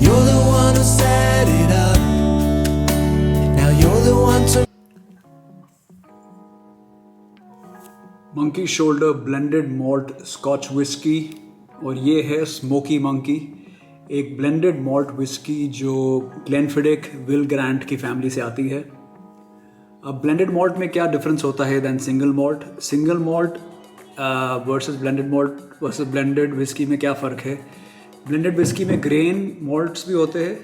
You're the one who set it up. Now you're the one to. Monkey Shoulder blended malt scotch whisky और ये है Smokey Monkey, एक blended malt whisky जो Glenfiddich Will Grant की family से आती है। अब ब्लेंडेड मॉल्ट में क्या डिफरेंस होता है than single malt? Single malt versus blended malt versus blended whisky में क्या फ़र्क है? ब्लेंडेड विस्की में ग्रेन मॉल्ट्स भी होते हैं,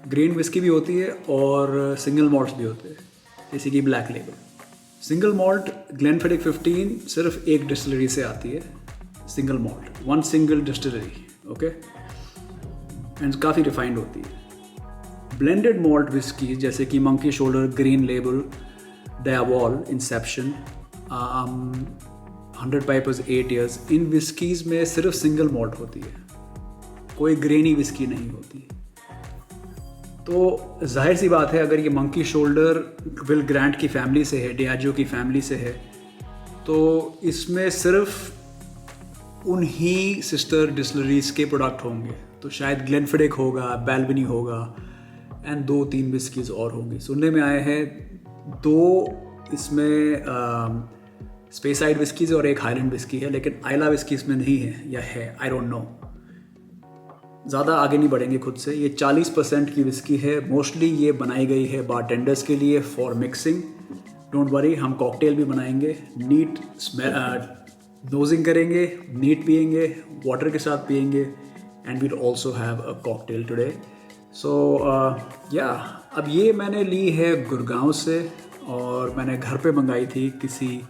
ग्रेन विस्की भी होती है और सिंगल मॉल्ट्स भी होते हैं, जैसे कि Black Label. Single malt Glenfiddich 15 सिर्फ एक डिस्टिलरी से आती है, single malt, one single distillery, okay, and काफ़ी रिफाइंड होती है। ब्लेंडेड मॉल्ट विस्की जैसे कि मंकी शोल्डर, ग्रीन लेबल, डायावॉल, इंसेप्शन, 100 पाइपर्स 8 ईयर्स, इन विस्कीज़ में सिर्फ सिंगल मॉल्ट होती है, कोई ग्रेनी विस्की नहीं होती। तो जाहिर सी बात है अगर ये मंकी शोल्डर विल ग्रांट की फैमिली से है, डियाजो की फैमिली से है, तो इसमें सिर्फ उन्हीं सिस्टर डिस्टिलरीज के प्रोडक्ट होंगे। तो शायद ग्लेनफिडिक होगा, बेल्विनी होगा एंड 2-3 विस्कीज और होंगी। सुनने में आए हैं 2 इसमें स्पेसाइड विस्कीज और एक हाईलैंड विस्की है, लेकिन आइला विस्की इसमें नहीं है या है, आई डोंट नो। ज़्यादा आगे नहीं बढ़ेंगे खुद से। ये 40% की विस्की है, मोस्टली ये बनाई गई है बारटेंडर्स के लिए फॉर मिक्सिंग। डोंट वरी, हम कॉकटेल भी बनाएंगे, नीट नोजिंग करेंगे, नीट पियेंगे, वाटर के साथ पियेंगे and we'll also have a cocktail today. So या अब ये मैंने ली है गुड़गांव से और मैंने घर पे मंगाई थी किसी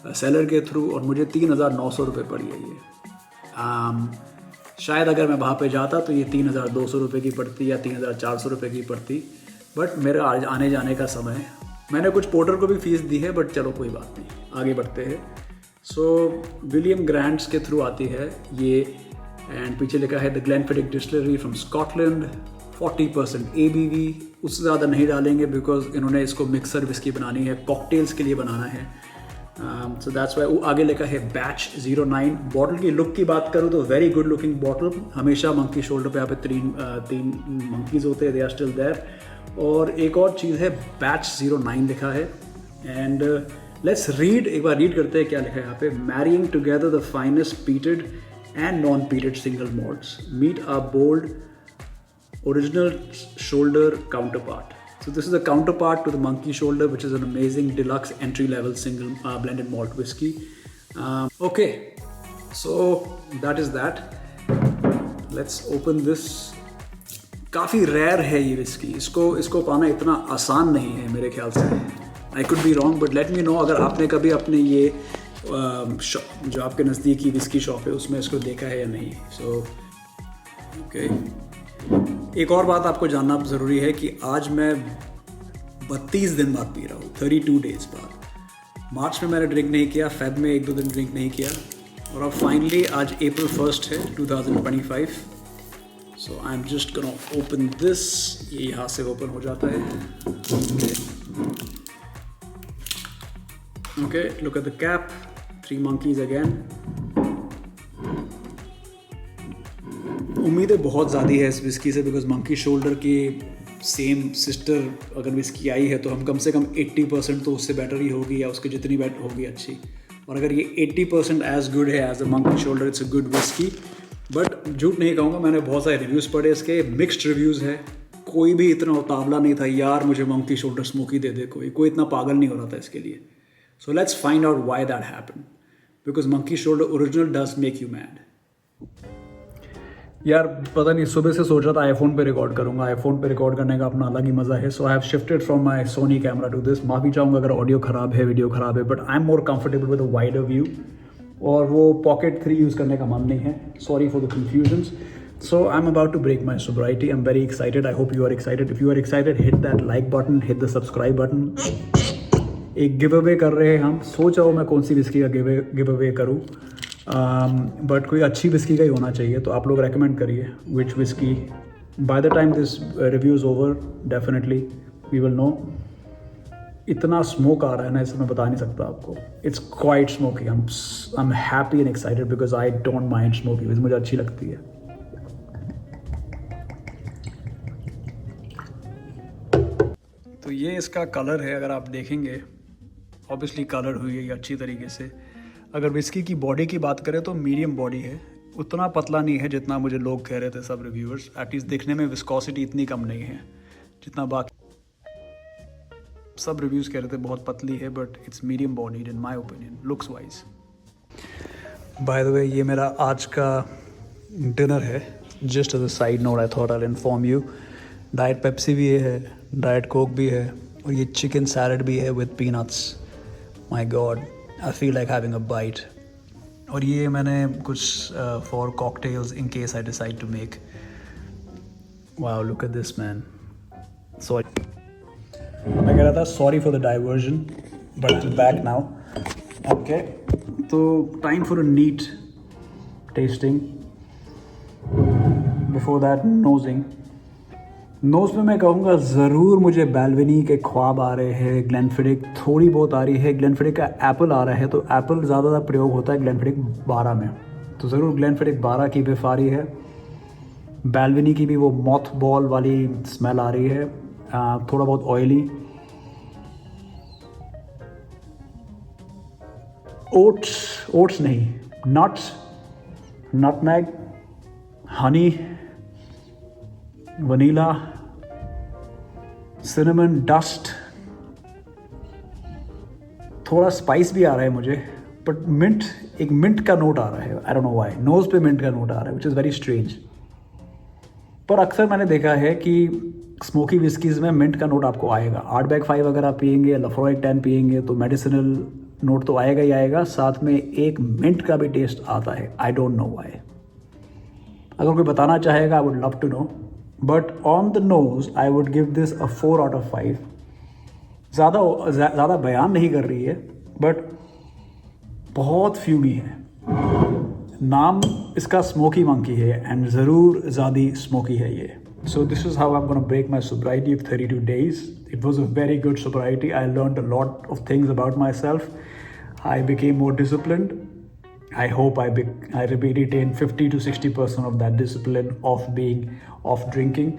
सेलर के थ्रू और मुझे 3,900 रुपये पड़ी है ये। शायद अगर मैं वहाँ पे जाता तो ये 3,200 रुपये की पड़ती या 3,400 रुपये की पड़ती, बट मेरा आने जाने का समय, मैंने कुछ पोर्टर को भी फीस दी है, बट चलो कोई बात नहीं, आगे बढ़ते हैं। सो विलियम ग्रांट्स के थ्रू आती है ये एंड पीछे लिखा है the Glenfiddich distillery from Scotland, 40% ABV, उससे ज़्यादा नहीं डालेंगे बिकॉज इन्होंने इसको मिक्सर विस्की बनानी है, कॉकटेल्स के लिए बनाना है। सो दैट्स वाई आगे लिखा है बैच 09। बॉटल की लुक की बात करूँ तो वेरी गुड लुकिंग बॉटल। हमेशा मंकी शोल्डर पे यहाँ पे 3 मंकीज होते हैं, दे आर स्टिल देयर। और एक और चीज़ है बैच 09 लिखा है एंड लेट्स रीड, एक बार रीड करते हैं क्या लिखा है यहाँ पे। Marrying together the finest peated and non peated single malts meet a bold original shoulder counterpart. So this is a counterpart to the Monkey Shoulder, which is an amazing deluxe entry-level single blended malt whiskey. Okay, so that is that. Let's open this. काफ़ी rare है ये whiskey. इसको पाना इतना आसान नहीं है मेरे ख्याल से. I could be wrong, but let me know अगर आपने कभी अपने ये जो आपके नज़दीकी whiskey shop है उसमें इसको देखा है या नहीं. So okay. एक और बात आपको जानना ज़रूरी है कि आज मैं 32 दिन बाद पी रहा हूँ, 32 डेज़ बाद। मार्च में मैंने ड्रिंक नहीं किया, फेब में 1-2 दिन ड्रिंक नहीं किया और अब फाइनली आज अप्रैल 1 है 2025। So I am just gonna open this. ये यहाँ से ओपन हो जाता है। Okay, look at the cap, 3 monkeys again. उम्मीदें बहुत ज़्यादा है इस विस्की से बिकॉज मंकी शोल्डर की सेम सिस्टर अगर विस्की आई है तो हम कम से कम 80% तो उससे बेटर ही होगी या उसके जितनी बेटर होगी अच्छी। और अगर ये 80% एज गुड है as a Monkey Shoulder, it's a good whisky. But झूठ नहीं कहूँगा, मैंने बहुत सारे रिव्यूज़ पढ़े इसके, मिक्स्ड रिव्यूज़ है। कोई भी इतना उतावला नहीं था यार मुझे मंकी शोल्डर स्मोकी दे दे, कोई इतना पागल नहीं हो रहा था इसके लिए। So let's find out why that happened, because Monkey shoulder original does make you mad. यार पता नहीं, सुबह से सोच रहा था आईफोन पे रिकॉर्ड करूँगा, आईफोन पे रिकॉर्ड करने का अपना अलग ही मज़ा है। So I have shifted from my Sony camera to this. माफ़ी चाहूँगा अगर ऑडियो ख़राब है, वीडियो ख़राब है, but I am more comfortable with a wider view और वो पॉकेट 3 यूज़ करने का मन नहीं है। Sorry for the confusions. So I am about to break my sobriety. I am very excited. I hope you are excited. If you are excited hit that like button, hit the subscribe button. एक give away कर रहे हैं हम, सोच रहा हूँ मैं कौन सी विस्की का गिव अवे करूँ, बट कोई अच्छी विस्की का ही होना चाहिए। तो आप लोग रेकमेंड करिए which whisky. By the time this review is over definitely we will know. इतना स्मोक आ रहा है ना, इसे मैं बता नहीं सकता आपको। It's quite smoky. I am happy and excited because I don't mind smoky. मुझे अच्छी लगती है। तो ये इसका कलर है, अगर आप देखेंगे ऑब्वियसली कलर हुई है ये अच्छी तरीके से। अगर विस्की की बॉडी की बात करें तो मीडियम बॉडी है, उतना पतला नहीं है जितना मुझे लोग कह रहे थे सब रिव्यूअर्स। एटलीस्ट देखने में विस्कोसिटी इतनी कम नहीं है जितना बाकी सब रिव्यूज़ कह रहे थे बहुत पतली है, but it's medium bodied in my opinion looks wise. By the way ये मेरा आज का डिनर है। Just as a side note I thought I inform you, diet Pepsi भी है, डाइट कोक भी है, और ये चिकन सैलड भी है with peanuts. My god, I feel like having a bite. और ये मैंने कुछ for cocktails in case I decide to make. Wow, look at this man. Sorry, मैं कह रहा था sorry for the diversion, but back now. Okay, तो time for a neat tasting. Before that nosing. Nose में मैं कहूँगा ज़रूर मुझे बैल्वेनी के ख्वाब आ रहे हैं, ग्लेनफिडिक थोड़ी बहुत आ रही है, ग्लेनफिडिक का एप्पल आ रहा है, तो एप्पल ज़्यादा प्रयोग होता है ग्लेनफिडिक 12 में, तो ज़रूर ग्लेनफिडिक 12 की बिफ आ रही है। बैल्वेनी की भी वो मॉथ बॉल वाली स्मेल आ रही है, थोड़ा बहुत ऑयली। ओट्स नहीं, nuts, nutmeg, honey, vanilla, cinnamon, dust, थोड़ा स्पाइस भी आ रहा है मुझे, बट मिंट, एक मिंट का नोट आ रहा है। I don't know why, nose पे मिंट का नोट आ रहा है, विच इज़ वेरी स्ट्रेंज। पर अक्सर मैंने देखा है कि स्मोकी विस्कीज़ में मिंट का नोट आपको आएगा। आर्टबैग 5 अगर आप पियेंगे या लफ्रॉइग 10 पियेंगे तो मेडिसिनल नोट तो आएगा ही आएगा, साथ में एक मिंट का भी टेस्ट आता है। I don't know why. अगर कोई बताना चाहेगा I would love to know, but on the nose I would give this a 4 out of 5। ज़्यादा बयान नहीं कर रही है, बट बहुत फ्यूमी है। नाम इसका स्मोकी मंकी है, एंड ज़रूर ज़्यादा स्मोकी है ये। So this is how I'm going to break my sobriety of 32 days. It was a very good sobriety. I learned a lot of things about myself. I became more disciplined. I hope I retain 50 to 60% of that discipline of being off drinking,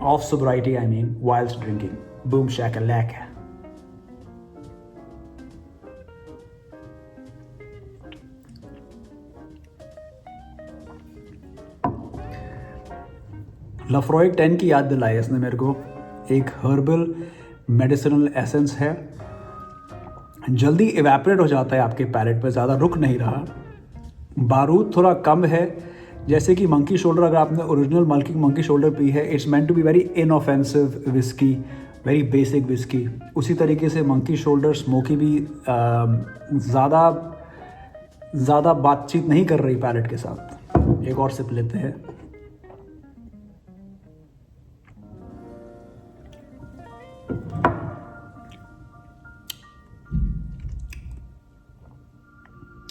off sobriety I mean, whilst drinking. Boom shakalaka. लफ्रॉइग 10 की याद दिलाई इसने मेरे को। एक herbal medicinal essence है, जल्दी evaporate हो जाता है आपके पैलेट पे, ज़्यादा रुक नहीं रहा। बारूद थोड़ा कम है, जैसे कि मंकी शोल्डर, अगर आपने ओरिजिनल मंकी शोल्डर पी है, it's meant to be very inoffensive whisky, very basic whisky. उसी तरीके से मंकी शोल्डर स्मोकी भी ज़्यादा बातचीत नहीं कर रही पैलेट के साथ। एक और सिप लेते हैं।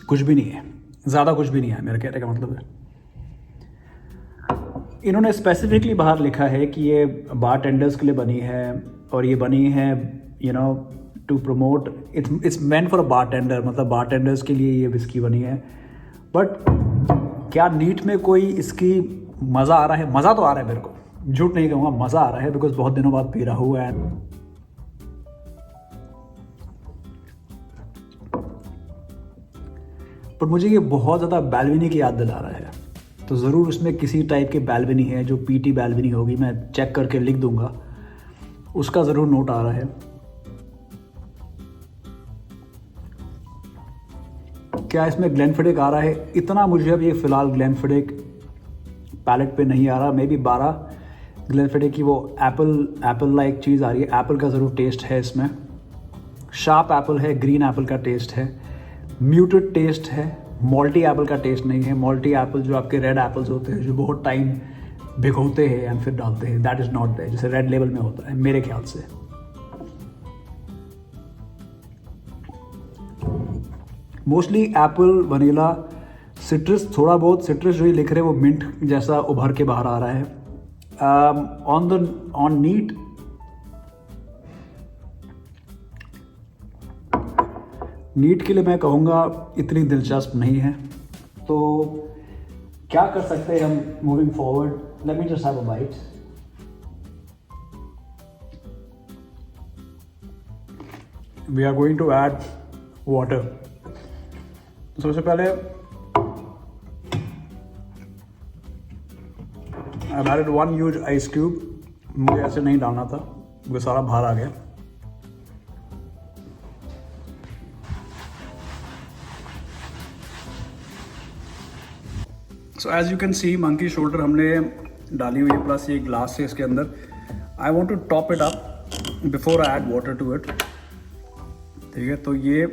कुछ भी नहीं है, ज़्यादा कुछ भी नहीं है, मेरा कहने का मतलब है। इन्होंने स्पेसिफिकली बाहर लिखा है कि ये बार टेंडर्स के लिए बनी है, और ये बनी है you know to promote, it's meant for a bartender, मतलब बार टेंडर्स के लिए ये विस्की बनी है। बट क्या नीट में कोई इसकी मज़ा आ रहा है? मज़ा तो आ रहा है मेरे को, झूठ नहीं कहूँगा, मज़ा आ रहा है, बिकॉज बहुत दिनों बाद पी रहा हुआ है। पर मुझे ये बहुत ज़्यादा बैल्वेनी की याद दिला रहा है, तो ज़रूर उसमें किसी टाइप के बैल्वेनी है, जो पीटी बैल्वेनी होगी, मैं चेक करके लिख दूंगा, उसका ज़रूर नोट आ रहा है। क्या इसमें ग्लेनफिडिक आ रहा है? इतना मुझे अब ये फ़िलहाल ग्लेनफिडिक पैलेट पे नहीं आ रहा। मे बी 12 ग्लेनफिडिक की वो एप्पल लाइक चीज़ आ रही है। एप्पल का ज़रूर टेस्ट है इसमें, शार्प एप्पल है, ग्रीन एप्पल का टेस्ट है, म्यूटेड टेस्ट है, मॉल्टी एप्पल का टेस्ट नहीं है। मॉल्टी एप्पल जो आपके रेड एप्पल्स होते हैं, जो बहुत टाइम भिगोते हैं एंड फिर डालते हैं, दैट इज़ नॉट देयर, जैसे रेड लेबल में होता है मेरे ख्याल से। मोस्टली एप्पल, वनीला, सिट्रस, थोड़ा बहुत सिट्रस जो ही लिख रहे हैं वो मिंट जैसा उभर के बाहर आ रहा है। ऑन नीट के लिए मैं कहूँगा इतनी दिलचस्प नहीं है। तो क्या कर सकते हैं हम moving forward? Let me just have a bite. We are going to add water. तो सबसे पहले I added 1 huge ice cube. मुझे ऐसे नहीं डालना था क्योंकि सारा बाहर आ गया। So as you can see Monkey Shoulder हमने डाली हुई है, प्लस ये ग्लास है इसके अंदर। I want to top it up before I add water to it. ठीक है, तो ये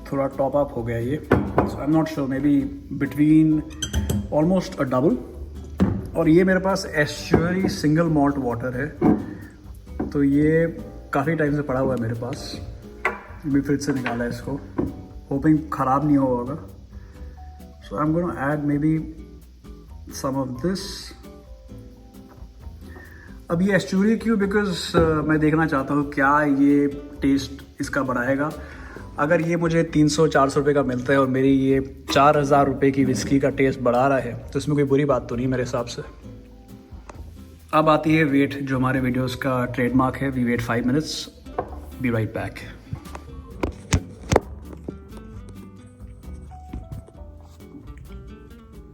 थोड़ा टॉप अप हो गया ये। So I am not sure, may be between almost a double. और ये मेरे पास एस्चुरी सिंगल मॉल्ट वाटर है, तो ये काफ़ी टाइम से पड़ा हुआ है मेरे पास। भी फ्रिज से निकाला है इसको, होपिंग ख़राब नहीं होगा। So I am gonna add may be some of this. अब ये एस्चुरी क्यों? बिकॉज मैं देखना चाहता हूँ क्या ये टेस्ट इसका बढ़ाएगा। अगर ये मुझे 300-400 रुपये का मिलता है और मेरी ये 4000 रुपये की विस्की का टेस्ट बढ़ा रहा है, तो इसमें कोई बुरी बात तो नहीं मेरे हिसाब से। अब आती है वेट, जो हमारे वीडियोस का ट्रेडमार्क है। We wait 5 minutes, be right back.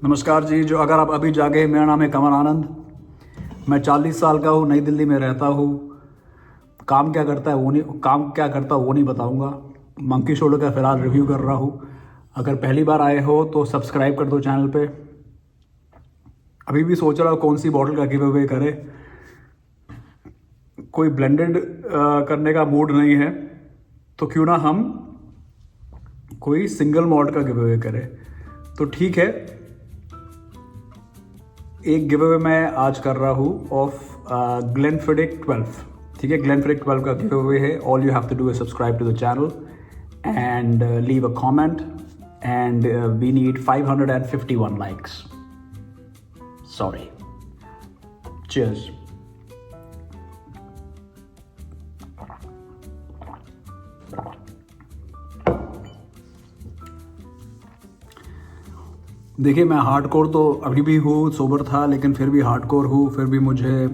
नमस्कार जी, जो अगर आप अभी जागे, मेरा नाम है कमल आनंद। मैं 40 साल का हूँ, नई दिल्ली में रहता हूँ। काम क्या करता हूँ वो नहीं बताऊँगा। मंकी शोल्डर का फिलहाल रिव्यू कर रहा हूँ। अगर पहली बार आए हो तो सब्सक्राइब कर दो चैनल पे। अभी भी सोच रहा हूँ कौन सी बॉटल का गिव अवे करे। कोई ब्लेंडेड करने का मूड नहीं है, तो क्यों ना हम कोई सिंगल मॉल्ट का गिव अवे करें। तो ठीक है, एक गिव अवे मैं आज कर रहा हूँ ऑफ ग्लेनफिडिक 12। ठीक है, ग्लेनफिडिक 12 का गिव अवे है। All you have to do is subscribe to the channel and leave a comment, and we need 551 likes. Sorry. Cheers. देखिए, मैं हार्डकोर तो अभी भी हूँ, सोबर था लेकिन फिर भी हार्डकोर हूँ। फिर भी मुझे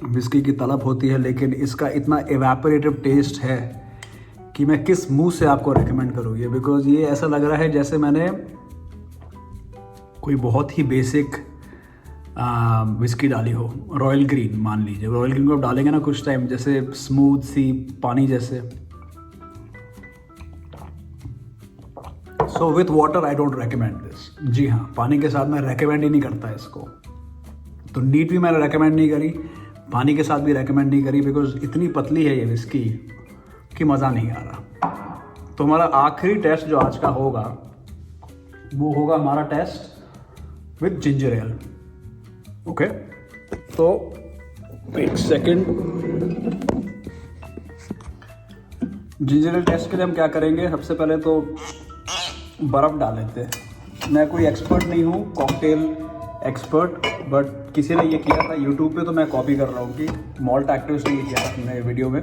विस्की की तलब होती है, लेकिन इसका इतना एवेपोरेटिव टेस्ट है कि मैं किस मुंह से आपको रेकमेंड करूँ ये। बिकॉज ये ऐसा लग रहा है जैसे मैंने कोई बहुत ही बेसिक विस्की डाली हो। रॉयल ग्रीन मान लीजिए, रॉयल ग्रीन को आप डालेंगे ना कुछ टाइम, जैसे स्मूथ सी पानी जैसे। So with water I don't recommend this. जी हाँ, पानी के साथ मैं रेकमेंड ही नहीं करता इसको। तो नीट भी मैंने रेकमेंड नहीं करी, पानी के साथ भी रेकमेंड नहीं करी, बिकॉज इतनी पतली है ये विस्की कि मज़ा नहीं आ रहा। तो हमारा आखिरी टेस्ट जो आज का होगा वो होगा हमारा taste with ginger ale. Okay, तो एक सेकेंड। जिंजर एल टेस्ट के लिए हम क्या करेंगे, सबसे पहले तो बर्फ़ डाल लेते हैं। मैं कोई एक्सपर्ट नहीं हूँ, कॉकटेल एक्सपर्ट, बट किसी ने ये किया था यूट्यूब पे, तो मैं कॉपी कर रहा हूँ कि मॉल्ट एक्टिव्स ने ये किया अपने वीडियो में।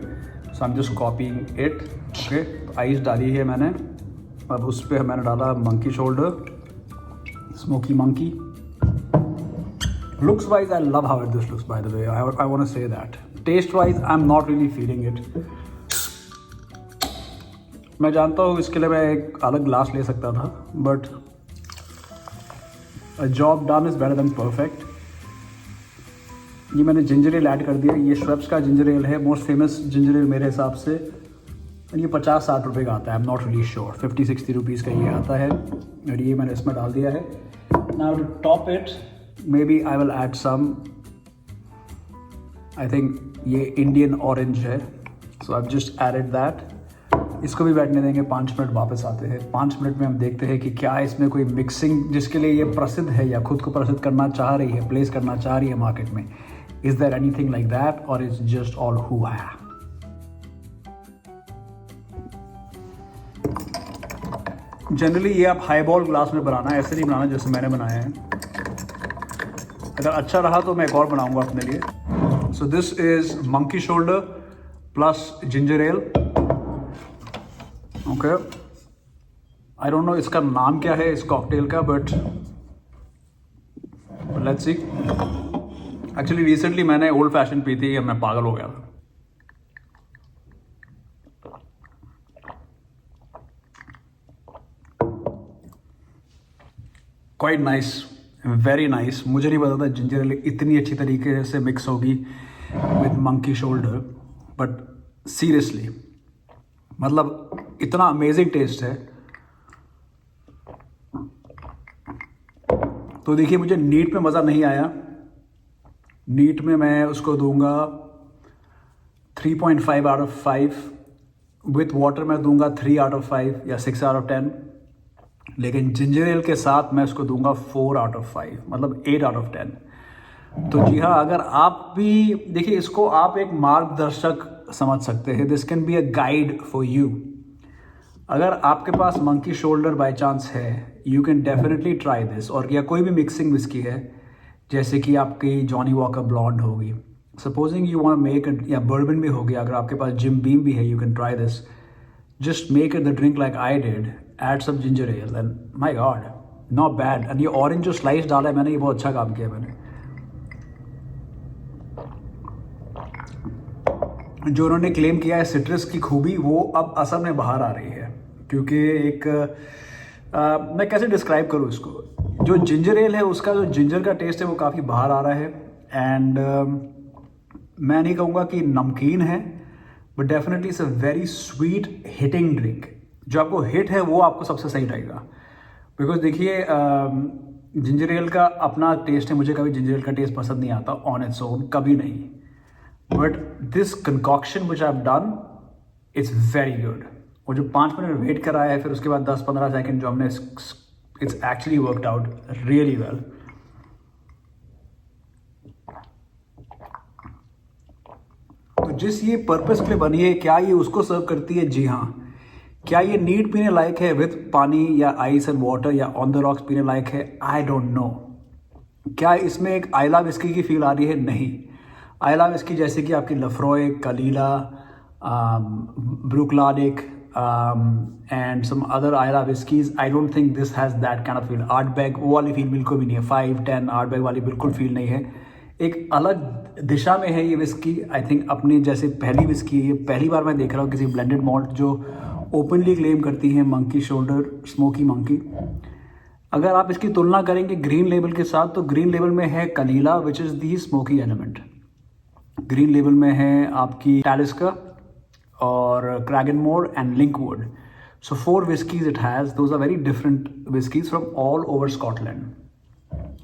So I am just copying it. Okay, तो आइस डाली है मैंने। अब उस पर मैंने डाला Monkey Shoulder, Smokey Monkey. Looks wise I love how this looks, by the way. I want to say that. Taste wise I am not really feeling it. मैं जानता हूँ इसके लिए मैं एक अलग ग्लास ले सकता था, but a job done is better than perfect. ये मैंने जिंजर एल ऐड कर दिया। ये श्वेप्स का जिंजर एल है, मोस्ट फेमस जिंजर एल मेरे हिसाब से। ये 50-60 रुपये का आता है, आई am not really sure. 50-60 rupees का ये आता है, और ये मैंने इसमें डाल दिया है। Now to top it, maybe I will add some, I think ये इंडियन ऑरेंज है, so I just added that. इसको भी बैठने देंगे 5 मिनट, वापस आते हैं। 5 मिनट में हम देखते हैं कि क्या इसमें कोई मिक्सिंग जिसके लिए ये प्रसिद्ध है या खुद को प्रसिद्ध करना चाह रही है, प्लेस करना चाह रही है मार्केट में, is there anything like that और इज जस्ट ऑल हु है। जनरली ये आप हाई बॉल ग्लास में बनाना है, ऐसे नहीं बनाना जैसे मैंने बनाया है। अगर अच्छा रहा तो मैं एक और बनाऊंगा अपने लिए। So this is monkey shoulder plus ginger ale. Okay, I don't no इसका नाम क्या है इस कॉकटेल का, but let's see. Actually recently मैंने ओल्ड फैशन पी थी, मैं पागल हो गया था। Quite nice, very nice. मुझे नहीं पता था जिंजर एल इतनी अच्छी तरीके से मिक्स होगी with monkey shoulder, but seriously मतलब इतना अमेजिंग टेस्ट है। तो देखिए, मुझे नीट में मज़ा नहीं आया। नीट में मैं उसको दूंगा 3.5 आउट ऑफ 5, विथ वाटर मैं दूंगा 3 आउट ऑफ 5 या 6 आउट ऑफ 10, लेकिन जिंजर एल के साथ मैं उसको दूंगा 4 आउट ऑफ 5, मतलब 8 आउट ऑफ 10। तो जी हाँ, अगर आप भी देखिए, इसको आप एक मार्गदर्शक समझ सकते हैं। This can be a guide for you. अगर आपके पास मंकी शोल्डर बाय चांस है, you can definitely try this. और या कोई भी मिक्सिंग विस्की है, जैसे कि आपकी जॉनी वॉकर ब्लॉन्ड होगी, supposing you want make it, या बर्बन भी हो गया, अगर आपके पास जिम बीम भी है, you can try this. Just make it the drink like I did, add some ginger ale and my god, not bad. And ये ऑरेंज जो स्लाइस डाला है मैंने, ये बहुत अच्छा काम किया मैंने। जो उन्होंने क्लेम किया है सिट्रस की खूबी, वो अब असल में बाहर आ रही है। क्योंकि एक मैं कैसे डिस्क्राइब करूँ इसको, जो जिंजर एल है उसका जो जिंजर का टेस्ट है वो काफ़ी बाहर आ रहा है। एंड मैं नहीं कहूँगा कि नमकीन है, but definitely it's a very sweet hitting drink. जो आपको हिट है वो आपको सबसे सही रहेगा। बिकॉज देखिए, जिंजर एल का अपना टेस्ट है, मुझे कभी जिंजर एल का टेस्ट पसंद नहीं आता ऑन इट्स ओन, कभी नहीं। But this concoction which I have done, it's very good. वो जो 5 मिनट वेट कराया है, फिर उसके बाद 10-15 सेकेंड जो हमने, it's actually worked out really well. तो जिस ये पर्पस के लिए बनी है, क्या ये उसको सर्व करती है? जी हाँ। क्या ये नीट पीने लायक है विथ पानी या आइस एंड वाटर, या ऑन द रॉक्स पीने लायक है? I don't no. क्या इसमें एक आइला विस्की की फील आ रही है? नहीं। आइला विस्की जैसे कि आपकी Laphroaig, Caol Ila, Bruichladdich and some other Islay whiskies, I don't think this has that kind of feel. Ardbeg वो वाली फील बिल्कुल भी नहीं है। 5-10 आर्टबैग वाली बिल्कुल फील नहीं है। एक अलग दिशा में है ये विस्की। आई थिंक अपनी जैसे पहली विस्की है, पहली बार मैं देख रहा हूँ किसी ब्लेंडेड मॉल्ट जो ओपनली क्लेम करती है मंकी शोल्डर स्मोकी मंकी। अगर आप इसकी तुलना करेंगे ग्रीन लेबल के साथ, तो ग्रीन लेबल में है Caol Ila which is the smoky element. Green label में है आपकी टैलिस्का और Cragganmore and Linkwood. So 4 whiskies it has, those are very different whiskies from all over Scotland.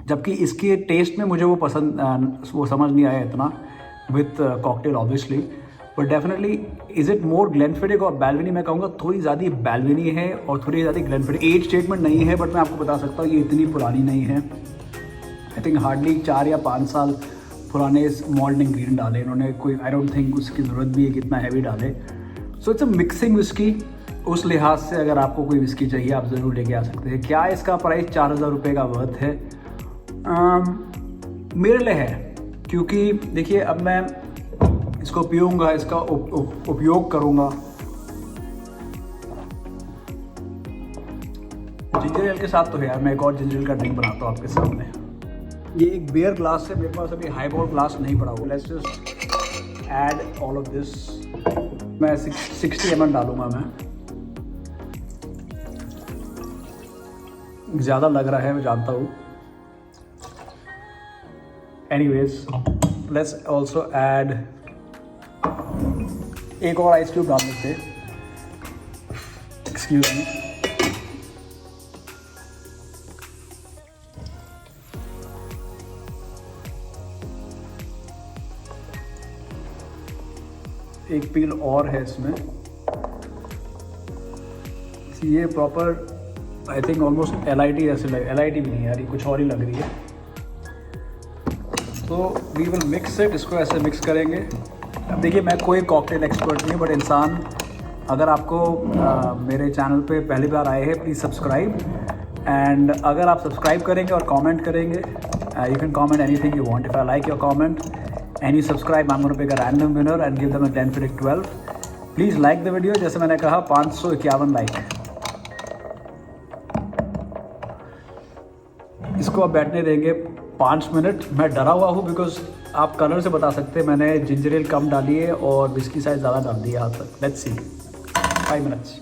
जबकि इसके टेस्ट में मुझे वो पसंद, वो समझ नहीं आया इतना with cocktail obviously, but definitely is it more Glenfiddich और बैल्विनी? मैं कहूँगा थोड़ी ज़्यादा बैल्विनी है और थोड़ी ज़्यादा ग्लेनफिडिक। एज स्टेटमेंट नहीं है, बट मैं आपको बता सकता हूँ ये इतनी पुरानी नहीं है। आई थिंक हार्डली 4 या 5 साल पुराने इस मॉल्ट इंग्रीडिएंट डाले इन्होंने। कोई आई डोंट थिंक उसकी ज़रूरत भी है कि इतना हैवी डाले। So it's a mixing whisky. उस लिहाज से अगर आपको कोई विस्की चाहिए, आप ज़रूर लेके आ सकते हैं। क्या इसका प्राइस 4000 रुपये का वर्थ है? मेरे लिए है, क्योंकि देखिए अब मैं इसको पीऊँगा, इसका उपयोग करूँगा। जिंजर एल के साथ तो है यार, मैं एक और जिंजर एल का ड्रिंक बनाता हूँ आपके सामने। ये एक बियर ग्लास है, मेरे पास अभी हाईबॉल ग्लास नहीं पड़ा हुआ। Let's just add all of this. मैं 60 ml डालूंगा। मैं ज़्यादा लग रहा है, मैं जानता हूँ। एनीवेज, लेट्स ऑल्सो ऐड एक और आइस क्यूब डाल देते। Excuse me. एक पील और है इसमें। ये proper I think almost LIT ऐसे LIT भी नहीं यार, ये कुछ और ही लग रही है। तो वी विल मिक्स इट। इसको ऐसे मिक्स करेंगे। अब देखिए, मैं कोई कॉकटेल एक्सपर्ट नहीं हूँ, बट इंसान, अगर आपको मेरे चैनल पे पहली बार आए हैं, प्लीज़ सब्सक्राइब। एंड अगर आप सब्सक्राइब करेंगे और कमेंट करेंगे, you can comment anything you want. If I like your comment and you subscribe, I'm going to pick a random winner and give them a Glenfiddich 12. Please like the video. जैसे मैंने कहा 551 like. इसको आप बैठने देंगे 5 minute. मैं डरा हुआ हूँ बिकॉज आप कलर से बता सकते हैं मैंने जिंजर एल कम डाली है और विस्की साइज ज़्यादा डाल दी है यहाँ तक। Let's see 5 minutes.